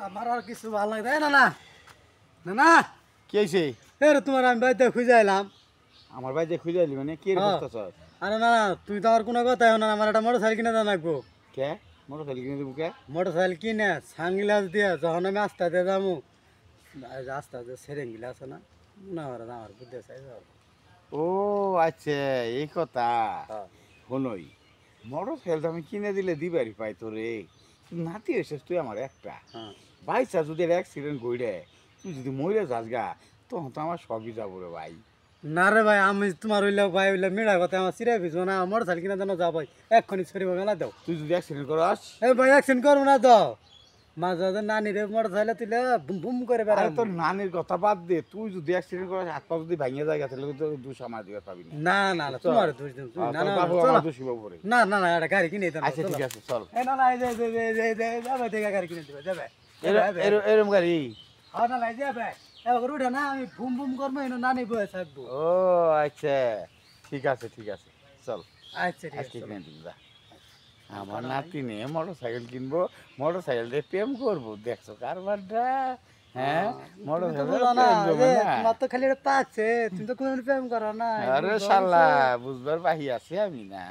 আমার আর কিছু ভালো লাগে তাই না না না না কি হয়েছে? এর তোমার আমি বাড়িতে খুঁজে এলাম। আমার ভাই যে খুঁজে আলি মানে কি হ্যাঁ। করতেছ? আরে না না তুই তো আর কোনো কথা না, আমার একটা মোটর সাইকেল কিনে দেওয়া লাগবো। কে মোটর সাইকেল কিনে দেবো কে? মোটর সাইকেল কিনে সানগ্লাস দিয়ে যখন আমি আস্তে আস্তে যাবো, আস্তে আস্তে সেরেং গিলা আছে না, না আমার বুদ্ধি আছে। ও আচ্ছা, এই কথা। হ্যাঁ শোনই, মোটর সাইকেল আমি কিনে দিলে দিবারি পাই তোরে। তুই নাতি এসেছিস তুই আমার একটা হ্যাঁ। বাইসা যদি অ্যাক্সিডেন্ট কইরে তুই যদি মরে যাস গা, তখন তো আমার সবই যাবো রে ভাই। না রে ভাই, আমি তোমার হইলে ভাই হইলে মেড়া কথা আমার সিরিয়া ভিজবো না, মোটর সাইকেল কিনে দেন যা ভাই, এক্ষুনি সরিব মেলা দাও। তুই যদি অ্যাক্সিডেন্ট করাস, এ ভাই অ্যাকশন করবো না তো, মাঝে নানি রে মোটর সাইকেল তুলে বুম বুম করে আরে বেড়াই। তোর নানির কথা বাদ দে, তুই যদি অ্যাক্সিডেন্ট করাস হাত পা যদি ভাঙিয়ে যায় তাহলে তো দোষ আমার দিকে পাবি না। না না না তোমার দোষ দিন তুমি, না তোর না বাবু চলো। আমার দোষী বাবু রে। না না না একটা গাড়ি কিনে দেন। আচ্ছা ঠিক আছে চল। এ না না এই যে যাবে থেকে গাড়ি কিনে দিবে যাবে। এরম গাড়ি? হ্যাঁ না না যাবে এবার উঠে না, আমি বুম বুম করবো এনে নানি বয়ে থাকবো। ও আচ্ছা, ঠিক আছে ঠিক আছে চল। আচ্ছা ঠিক আজকে আছে কিনে দিন যা। আমার নাতি নিয়ে মোটর সাইকেল কিনবো, মোটর সাইকেল দিয়ে প্রেম করবো, দেখছো কারবারটা? হ্যাঁ, মোটর তুমি তো সাইকেল বুঝো না, প্রেম করবো না? তোমার তো খালি এটা পাচ্ছে, তুমি তো কোনো প্রেম করো না। আরে শালা বুঝবার বাহি আছে আমি না।